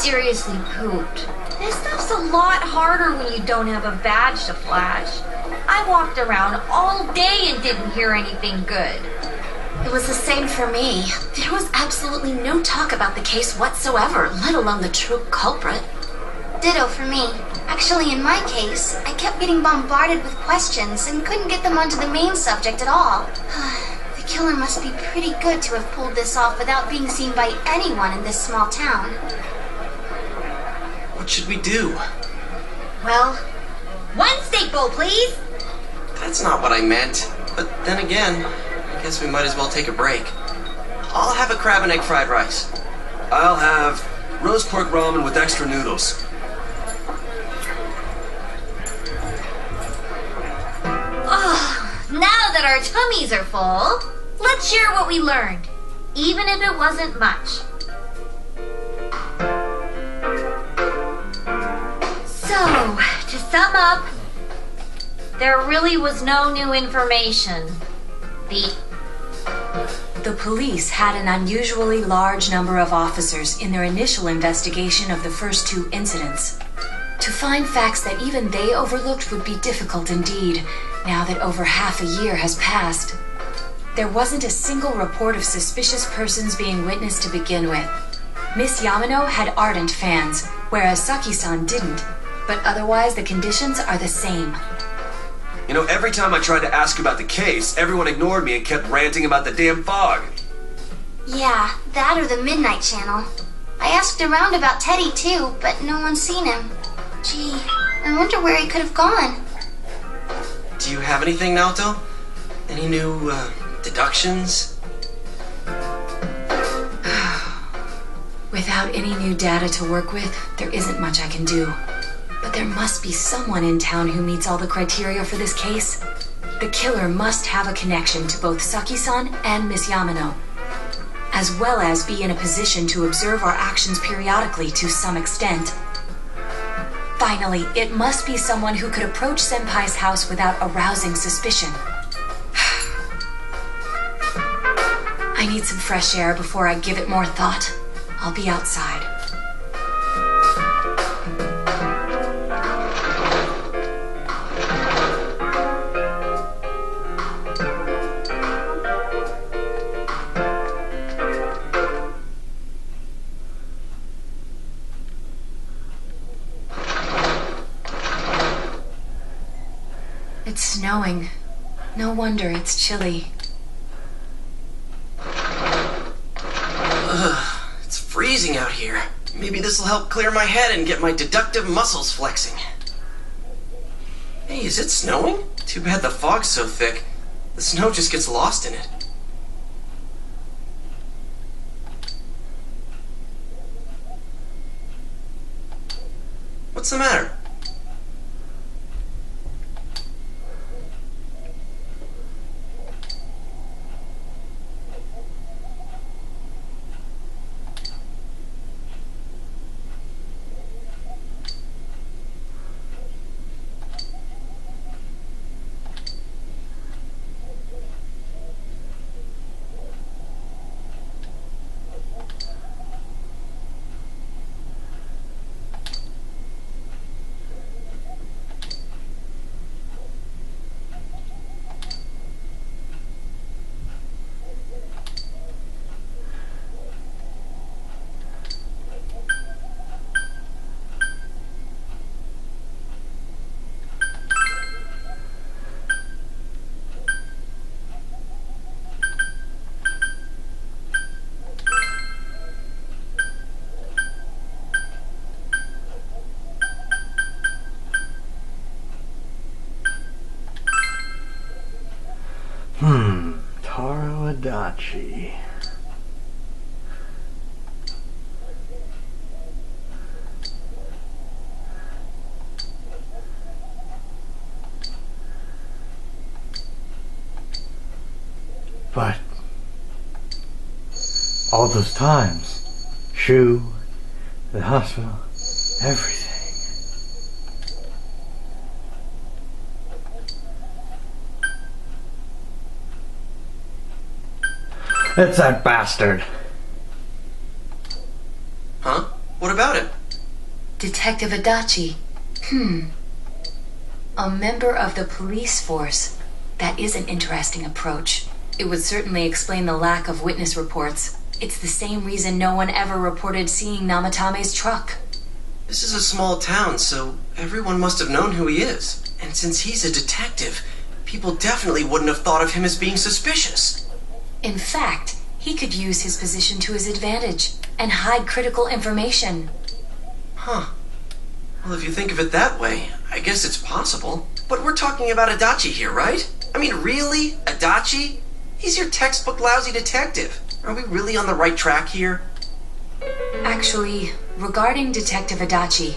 seriously pooped. This stuff's a lot harder when you don't have a badge to flash. I walked around all day and didn't hear anything good. It was the same for me. There was absolutely no talk about the case whatsoever, let alone the true culprit. Ditto for me. Actually, in my case, I kept getting bombarded with questions and couldn't get them onto the main subject at all. The killer must be pretty good to have pulled this off without being seen by anyone in this small town. What should we do? Well, one steak bowl, please. That's not what I meant. But then again, I guess we might as well take a break. I'll have a crab and egg fried rice. I'll have roast pork ramen with extra noodles. Now that our tummies are full, let's share what we learned, even if it wasn't much. So, to sum up, there really was no new information. The police had an unusually large number of officers in their initial investigation of the first two incidents. To find facts that even they overlooked would be difficult indeed, now that over half a year has passed. There wasn't a single report of suspicious persons being witnessed to begin with. Miss Yamano had ardent fans, whereas Saki-san didn't, but otherwise the conditions are the same. You know, every time I tried to ask about the case, everyone ignored me and kept ranting about the damn fog. Yeah, that or the Midnight Channel. I asked around about Teddy too, but no one's seen him. Gee, I wonder where he could have gone. Do you have anything, Naoto? Any new, deductions? Without any new data to work with, there isn't much I can do. But there must be someone in town who meets all the criteria for this case. The killer must have a connection to both Saki-san and Miss Yamano, as well as be in a position to observe our actions periodically to some extent. Finally, it must be someone who could approach Senpai's house without arousing suspicion. I need some fresh air before I give it more thought. I'll be outside. It's snowing. No wonder it's chilly. It's freezing out here. Maybe this will help clear my head and get my deductive muscles flexing. Hey, is it snowing? Too bad the fog's so thick. The snow just gets lost in it. What's the matter? Taro Adachi. But all those times, Shu, the hospital, everything. It's that bastard. Huh? What about it? Detective Adachi. A member of the police force. That is an interesting approach. It would certainly explain the lack of witness reports. It's the same reason no one ever reported seeing Namatame's truck. This is a small town, so everyone must have known who he is. And since he's a detective, people definitely wouldn't have thought of him as being suspicious. In fact, he could use his position to his advantage and hide critical information. Huh. Well, if you think of it that way, I guess it's possible. But we're talking about Adachi here, right? I mean, really? Adachi? He's your textbook lousy detective. Are we really on the right track here? Actually, regarding Detective Adachi,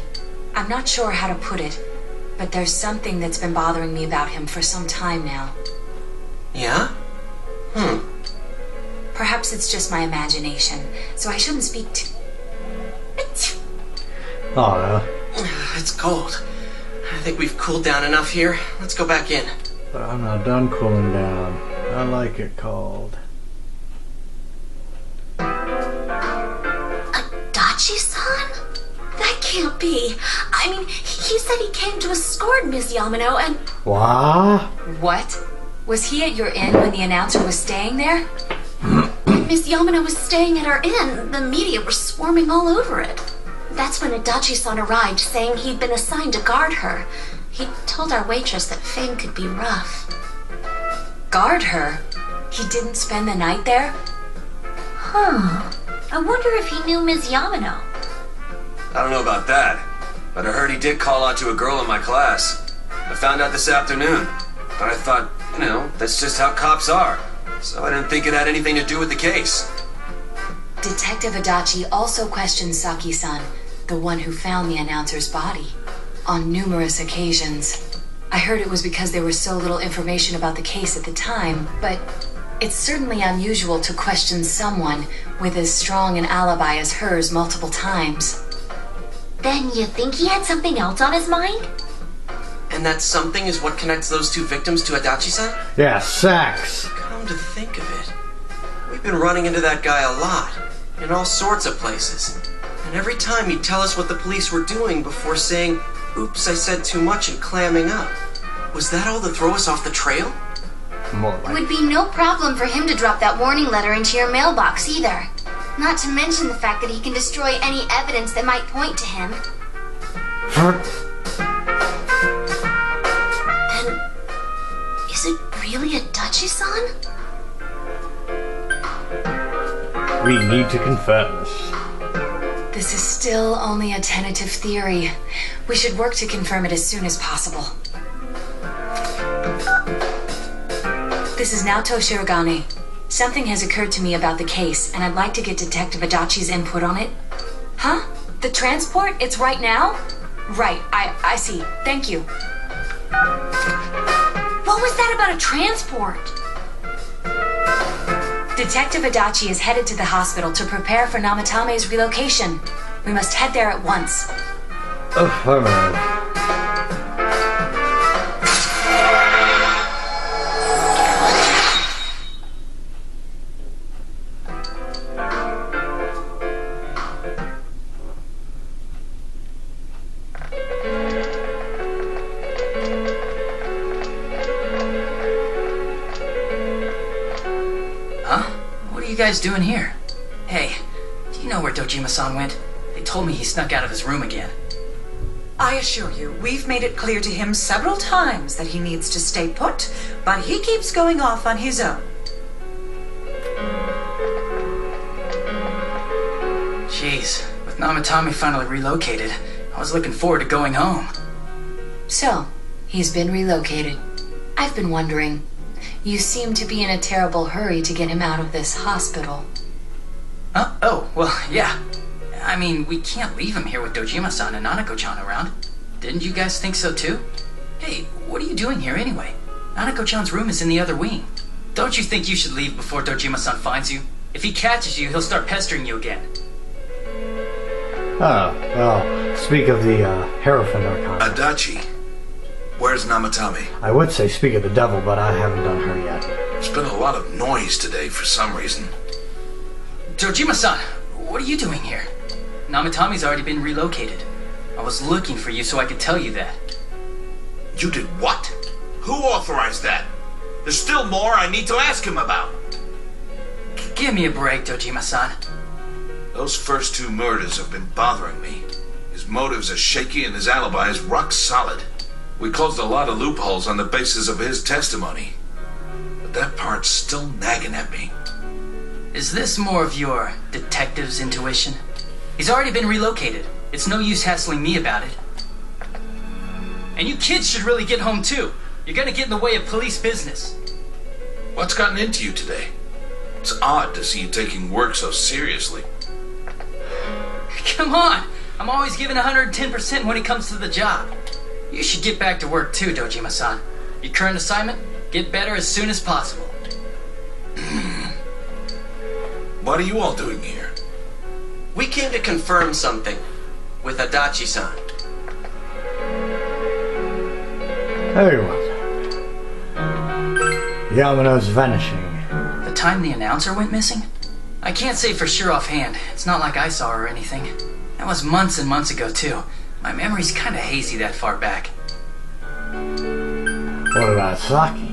I'm not sure how to put it, but there's something that's been bothering me about him for some time now. Yeah? Perhaps it's just my imagination, so I shouldn't speak too... Oh, It's cold. I think we've cooled down enough here. Let's go back in. but I'm not done cooling down. I like it cold. Adachi-san? That can't be. I mean, he said he came to escort Ms. Yamano and... What? What? Was he at your inn when the announcer was staying there? Miss Yamano was staying at our inn. The media were swarming all over it. That's when Adachi-san arrived, saying he'd been assigned to guard her. He told our waitress that fame could be rough. Guard her? He didn't spend the night there? Huh. I wonder if he knew Ms. Yamano. I don't know about that, but I heard he did call out to a girl in my class. I found out this afternoon, but I thought, that's just how cops are. So I didn't think it had anything to do with the case. Detective Adachi also questioned Saki-san, the one who found the announcer's body, on numerous occasions. I heard it was because there was so little information about the case at the time, but it's certainly unusual to question someone with as strong an alibi as hers multiple times. Then you think he had something else on his mind? And that something is what connects those two victims to Adachi-san? Yeah, sex. Come to think of it, we've been running into that guy a lot, in all sorts of places. And every time he'd tell us what the police were doing before saying, "Oops, I said too much," and clamming up. Was that all to throw us off the trail? More It like... would be no problem for him to drop that warning letter into your mailbox either. Not to mention the fact that he can destroy any evidence that might point to him. Then, is it really Adachi-san? We need to confirm this. This is still only a tentative theory. We should work to confirm it as soon as possible. This is Naoto Shirogane. Something has occurred to me about the case, and I'd like to get Detective Adachi's input on it. Huh? The transport? It's right now? Right, I see. Thank you. What was that about a transport? Detective Adachi is headed to the hospital to prepare for Namatame's relocation. We must head there at once. Affirmative. What are you guys doing here? Hey, do you know where Dojima-san went? They told me he snuck out of his room again. I assure you, we've made it clear to him several times that he needs to stay put, but he keeps going off on his own. Jeez, with Namatame finally relocated, I was looking forward to going home. So, he's been relocated. I've been wondering. You seem to be in a terrible hurry to get him out of this hospital. Oh, well, yeah. I mean, we can't leave him here with Dojima-san and Nanako-chan around. Didn't you guys think so too? Hey, what are you doing here anyway? Nanako-chan's room is in the other wing. Don't you think you should leave before Dojima-san finds you? If he catches you, he'll start pestering you again. Oh, well, speak of the Hierophant Arcana. Adachi, where's Namatame? I would say speak of the devil, but I haven't done her yet. There's been a lot of noise today for some reason. Dojima-san, what are you doing here? Namatame's already been relocated. I was looking for you so I could tell you that. You did what? Who authorized that? There's still more I need to ask him about. Give me a break, Dojima-san. Those first 2 murders have been bothering me. His motives are shaky and his alibi is rock solid. We closed a lot of loopholes on the basis of his testimony. But that part's still nagging at me. Is this more of your detective's intuition? He's already been relocated. It's no use hassling me about it. And you kids should really get home too. You're gonna get in the way of police business. What's gotten into you today? It's odd to see you taking work so seriously. Come on! I'm always giving 110% when it comes to the job. You should get back to work too, Dojima-san. Your current assignment? Get better as soon as possible. What are you all doing here? We came to confirm something with Adachi-san. There he was. Yamano's vanishing. The time the announcer went missing? I can't say for sure offhand. It's not like I saw her or anything. That was months and months ago too. My memory's kinda hazy that far back. What about Saki?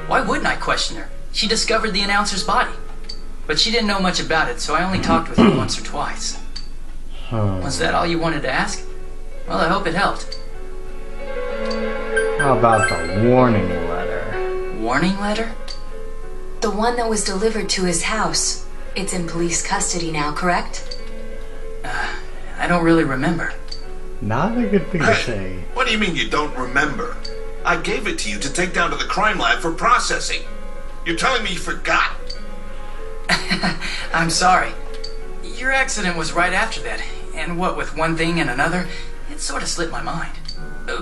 Why wouldn't I question her? She discovered the announcer's body. But she didn't know much about it, so I only talked with her once or twice. Was that all you wanted to ask? Well, I hope it helped. How about the warning letter? Warning letter? The one that was delivered to his house. It's in police custody now, correct? I don't really remember. Not a good thing to Hey, say. what do you mean you don't remember? I gave it to you to take down to the crime lab for processing. You're telling me you forgot? I'm sorry. Your accident was right after that, and what with one thing and another, it sort of slipped my mind.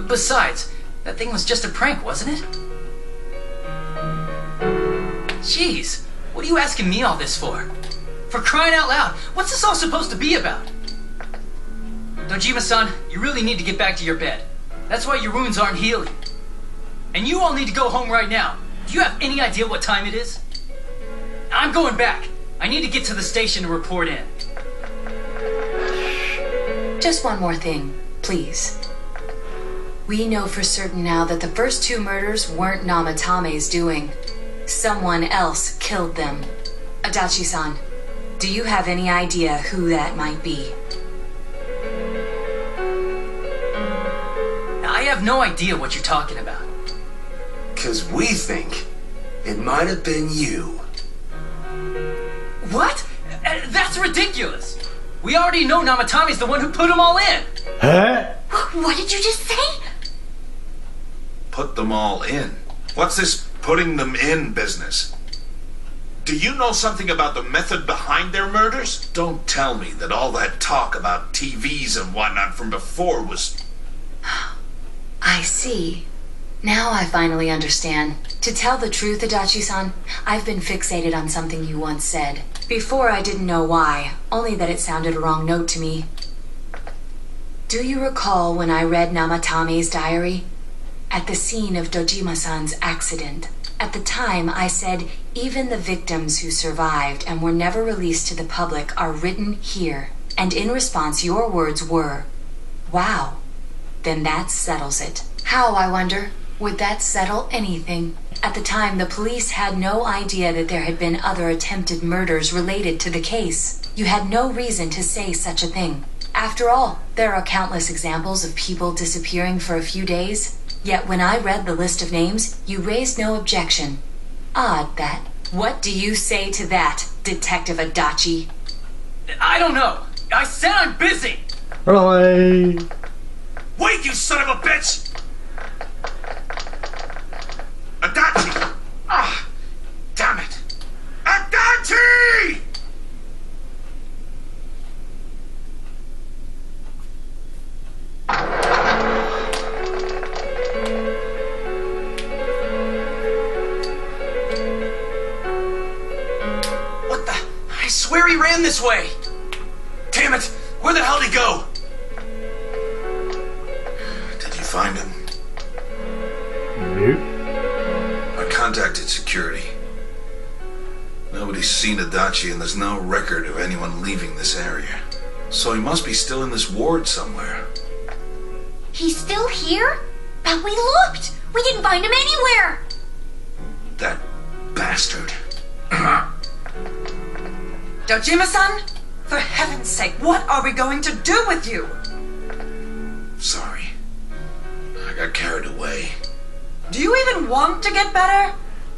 Besides, that thing was just a prank, wasn't it? Jeez, what are you asking me all this for? For crying out loud, what's this all supposed to be about? Dojima-san, you really need to get back to your bed. That's why your wounds aren't healing. And you all need to go home right now. Do you have any idea what time it is? I'm going back. I need to get to the station to report in. Just one more thing, please. We know for certain now that the first 2 murders weren't Namatame's doing. Someone else killed them. Adachi-san, do you have any idea who that might be? I have no idea what you're talking about. 'Cause we think it might have been you. What? That's ridiculous. We already know Namatame's the one who put them all in. Huh? What did you just say? Put them all in. What's this putting them in business? Do you know something about the method behind their murders? Don't tell me that all that talk about TVs and whatnot from before was... I see. Now I finally understand. To tell the truth, Adachi-san, I've been fixated on something you once said. Before I didn't know why, only that it sounded a wrong note to me. Do you recall when I read Namatame's diary? At the scene of Dojima-san's accident. At the time, I said, even the victims who survived and were never released to the public are written here. And in response, your words were, wow. Then that settles it. How, I wonder? Would that settle anything? At the time, the police had no idea that there had been other attempted murders related to the case. You had no reason to say such a thing. After all, there are countless examples of people disappearing for a few days. Yet when I read the list of names, you raised no objection. Odd, that. What do you say to that, Detective Adachi? I don't know. I said I'm busy. Really? Wait, you son of a bitch! Adachi! Ah! Damn it! Adachi! What the? I swear he ran this way. Damn it! Where the hell did he go? Did you find him? Nope. I contacted security. Nobody's seen Adachi and there's no record of anyone leaving this area. So he must be still in this ward somewhere. He's still here? But we looked! We didn't find him anywhere! That bastard. Dojima-san, for heaven's sake, what are we going to do with you? Sorry. I got carried away. Do you even want to get better?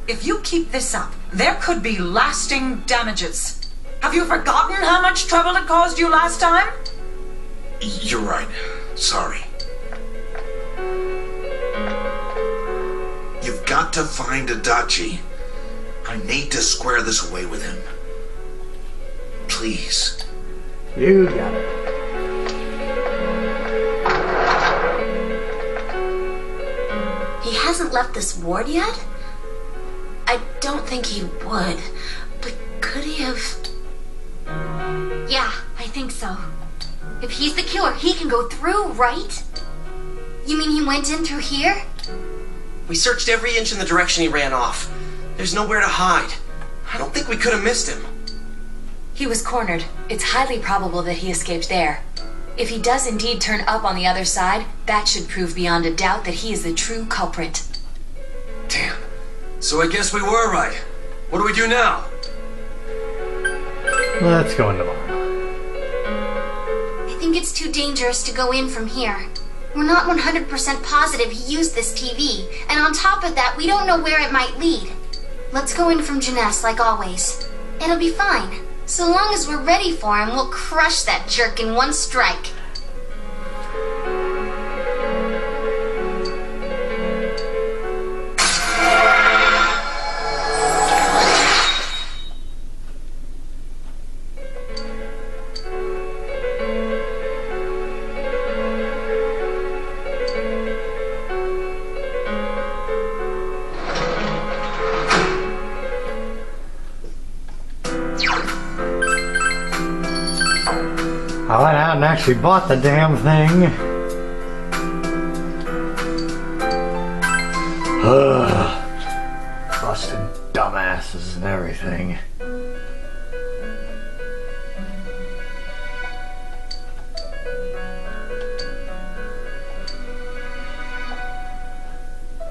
If you keep this up, there could be lasting damages. Have you forgotten how much trouble it caused you last time? You're right. Sorry. You've got to find Adachi. I need to square this away with him. Please. You got it. He hasn't left this ward yet? I don't think he would. But could he have... Yeah, I think so. If he's the killer, he can go through, right? You mean he went in through here? We searched every inch in the direction he ran off. There's nowhere to hide. I don't think we could have missed him. He was cornered. It's highly probable that he escaped there. If he does indeed turn up on the other side, that should prove beyond a doubt that he is the true culprit. Damn. So I guess we were right. What do we do now? Let's go in tomorrow. I think it's too dangerous to go in from here. We're not 100% positive he used this TV, and on top of that, we don't know where it might lead. Let's go in from Jeunesse like always. It'll be fine. So long as we're ready for him, we'll crush that jerk in one strike. I went out and actually bought the damn thing. Ugh. Busted dumbasses and everything.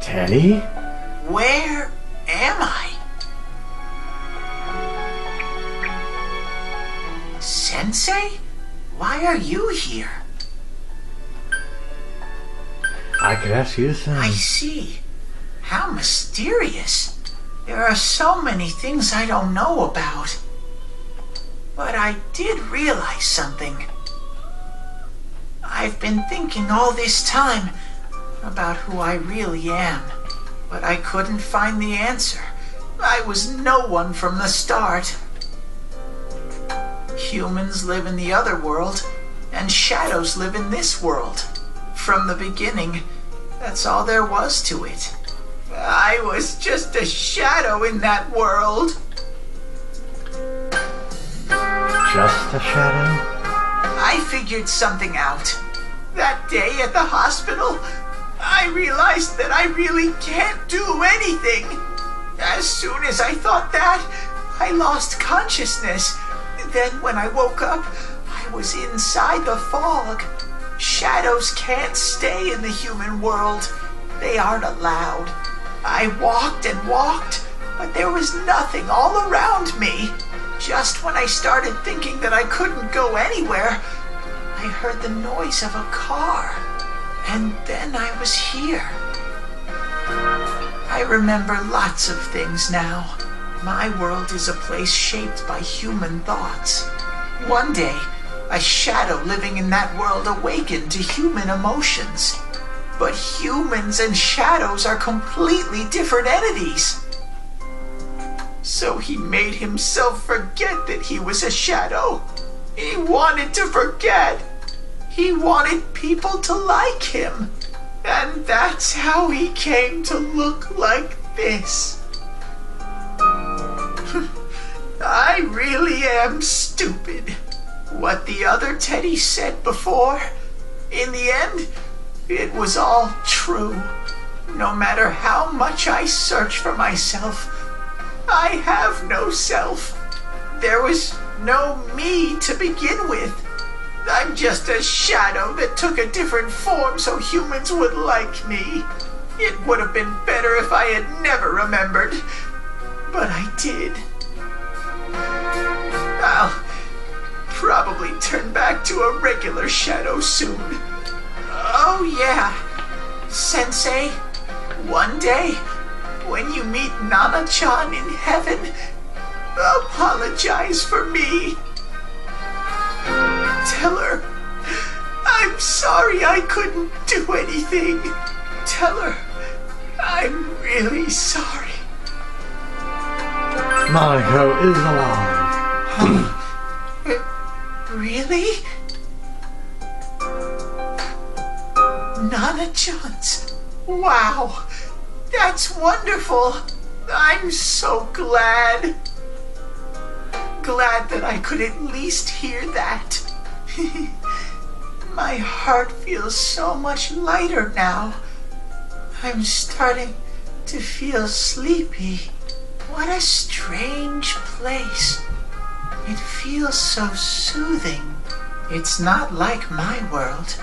Teddy? Where am I? Sensei? Why are you here? I could ask you the same. I see. How mysterious. There are so many things I don't know about. But I did realize something. I've been thinking all this time about who I really am, but I couldn't find the answer. I was no one from the start. Humans live in the other world, and shadows live in this world. From the beginning, that's all there was to it. I was just a shadow in that world. Just a shadow? I figured something out. That day at the hospital, I realized that I really can't do anything. As soon as I thought that, I lost consciousness. Then when I woke up, I was inside the fog. Shadows can't stay in the human world. They aren't allowed. I walked and walked, but there was nothing all around me. Just when I started thinking that I couldn't go anywhere, I heard the noise of a car. And then I was here. I remember lots of things now. My world is a place shaped by human thoughts. One day, a shadow living in that world awakened to human emotions. But humans and shadows are completely different entities. So he made himself forget that he was a shadow. He wanted to forget. He wanted people to like him. And that's how he came to look like this. I really am stupid. What the other Teddy said before, in the end, it was all true. No matter how much I search for myself, I have no self. There was no me to begin with. I'm just a shadow that took a different form so humans would like me. It would have been better if I had never remembered. But I did. I'll probably turn back to a regular shadow soon. Oh yeah, Sensei, one day, when you meet Nana-chan in heaven, apologize for me. Tell her, I'm sorry I couldn't do anything. Tell her, I'm really sorry. Nanako is alive. Really? Nana-chan's. Wow, that's wonderful. I'm so glad. Glad that I could at least hear that. My heart feels so much lighter now. I'm starting to feel sleepy. What a strange place. It feels so soothing. It's not like my world.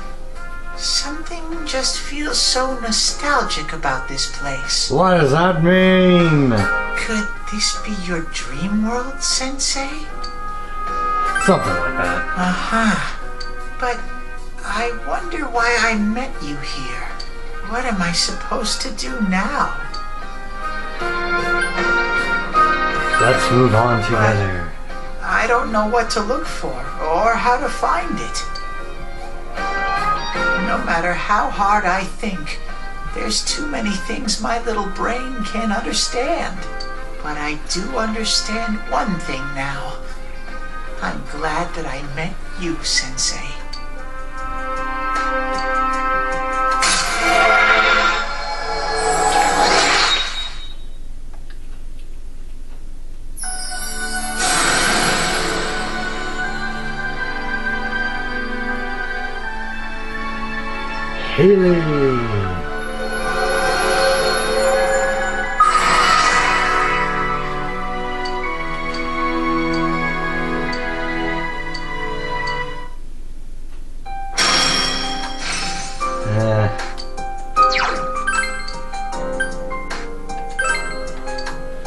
Something just feels so nostalgic about this place. What does that mean? Could this be your dream world, Sensei? Something like that. Uh-huh. But I wonder why I met you here. What am I supposed to do now? Let's move on together. I don't know what to look for or how to find it. No matter how hard I think, there's too many things my little brain can't understand. But I do understand one thing now. I'm glad that I met you, Sensei. Haley.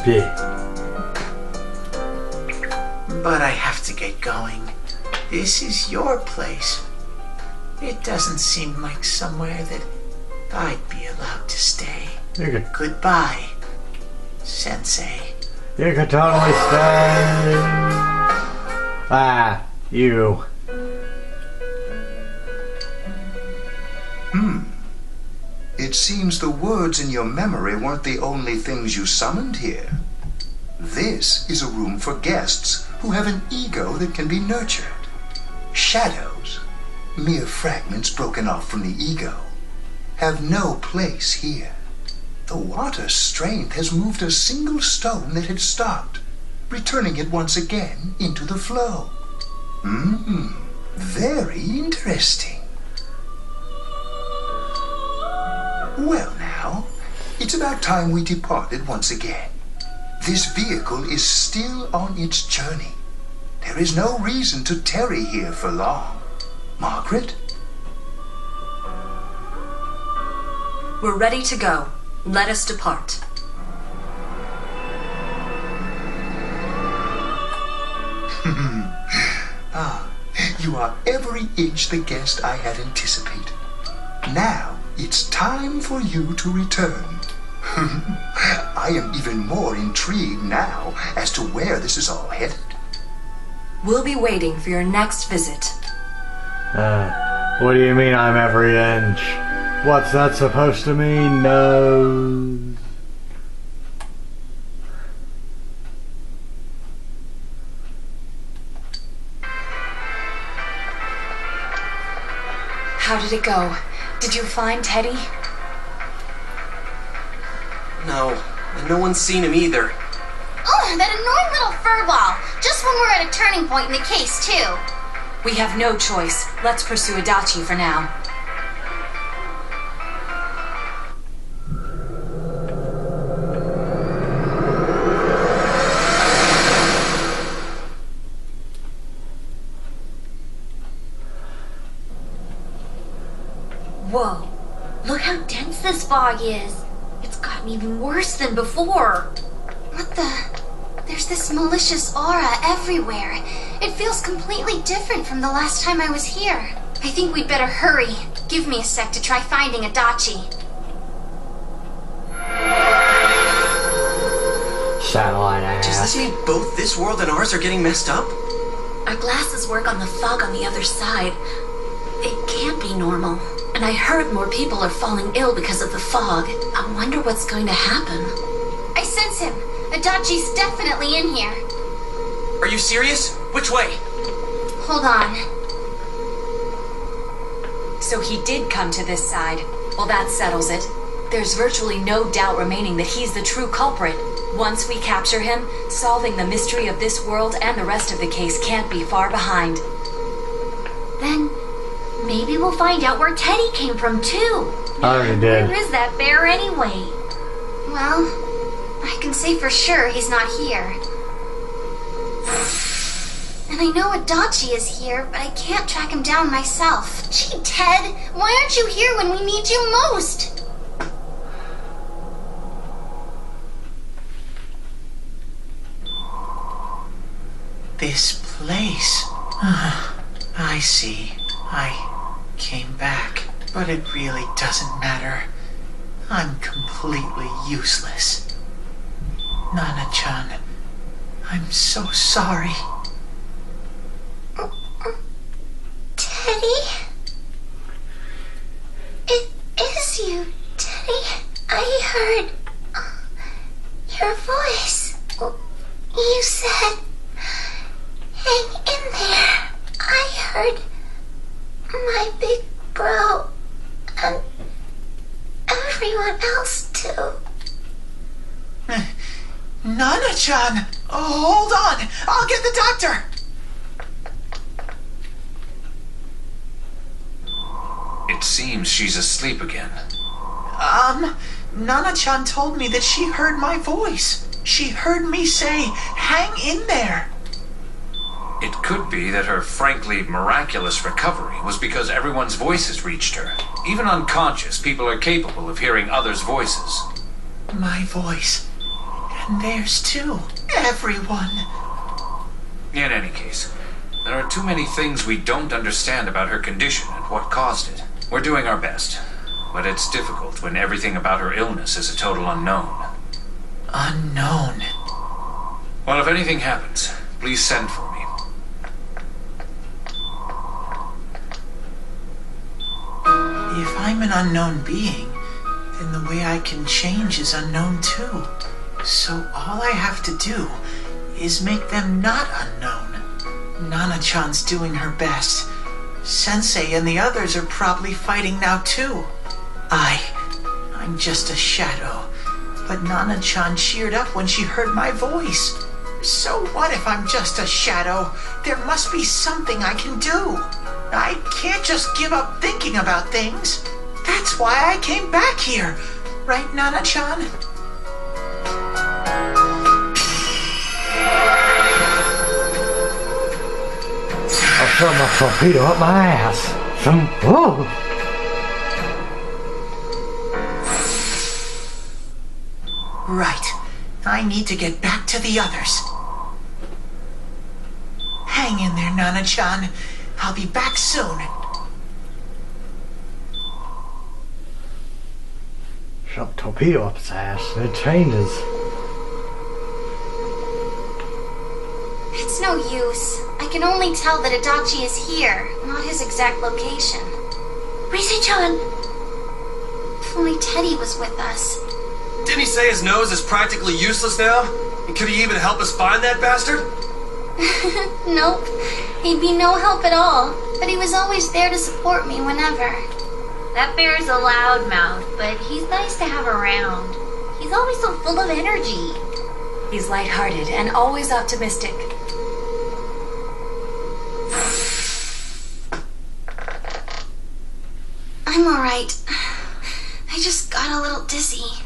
B. But I have to get going. This is your place. It doesn't seem like somewhere that I'd be allowed to stay. Goodbye, Sensei. You could totally stay. Ah, you. It seems the words in your memory weren't the only things you summoned here. This is a room for guests who have an ego that can be nurtured. Shadows, mere fragments broken off from the ego, have no place here. The water's strength has moved a single stone that had stopped, returning it once again into the flow. Very interesting. Well now, it's about time we departed once again. This vehicle is still on its journey. There is no reason to tarry here for long. Margaret? We're ready to go. Let us depart. You are every inch the guest I had anticipated. Now, it's time for you to return. I am even more intrigued now as to where this is all headed. We'll be waiting for your next visit. What do you mean I'm every inch? What's that supposed to mean? No. How did it go? Did you find Teddy? No, and no one's seen him either. Oh, that annoying little furball. Just when we're at a turning point in the case, too. We have no choice. Let's pursue Adachi for now. fog is. It's gotten even worse than before. What the? There's this malicious aura everywhere. It feels completely different from the last time I was here. I think we'd better hurry. Give me a sec to try finding Adachi. Satellite ass. Does this mean both this world and ours are getting messed up? Our glasses work on the fog on the other side. It can't be normal. And I heard more people are falling ill because of the fog. I wonder what's going to happen. I sense him. Adachi's definitely in here. Are you serious? Which way? Hold on. So he did come to this side. Well, that settles it. There's virtually no doubt remaining that he's the true culprit. Once we capture him, solving the mystery of this world and the rest of the case can't be far behind. Then maybe we'll find out where Teddy came from too. I already did. Where is that bear anyway? Well, I can say for sure he's not here. And I know Adachi is here, but I can't track him down myself. Gee, Ted, why aren't you here when we need you most? This place. I see. I came back. But it really doesn't matter. I'm completely useless. Nana-chan, I'm so sorry. Teddy? It is you, Teddy. I heard your voice. You said, hang in there. I heard my big bro and everyone else too. Nana-chan! Oh, hold on! I'll get the doctor! It seems she's asleep again. Nana-chan told me that she heard my voice. She heard me say, hang in there. It could be that her frankly miraculous recovery was because everyone's voices reached her. Even unconscious, people are capable of hearing others' voices. My voice. And theirs too. Everyone. In any case, there are too many things we don't understand about her condition and what caused it. We're doing our best, but it's difficult when everything about her illness is a total unknown. Unknown. Well, if anything happens, please send for me. If I'm an unknown being, then the way I can change is unknown too. So all I have to do is make them not unknown. Nana-chan's doing her best. Sensei and the others are probably fighting now too. I'm just a shadow. But Nana-chan cheered up when she heard my voice. So what if I'm just a shadow? There must be something I can do. I can't just give up thinking about things. That's why I came back here. Right, Nana-chan? I'll throw my torpedo up my ass. Whoa! Right. I need to get back to the others. Hang in there, Nana-chan. I'll be back soon. Shove a torpedo up his ass. It changes. It's no use. I can only tell that Adachi is here, not his exact location. Rise-chan! If only Teddy was with us. Didn't he say his nose is practically useless now? And could he even help us find that bastard? Nope. He'd be no help at all. But he was always there to support me whenever. That bear's a loudmouth, but he's nice to have around. He's always so full of energy. He's lighthearted and always optimistic. I'm alright. I just got a little dizzy.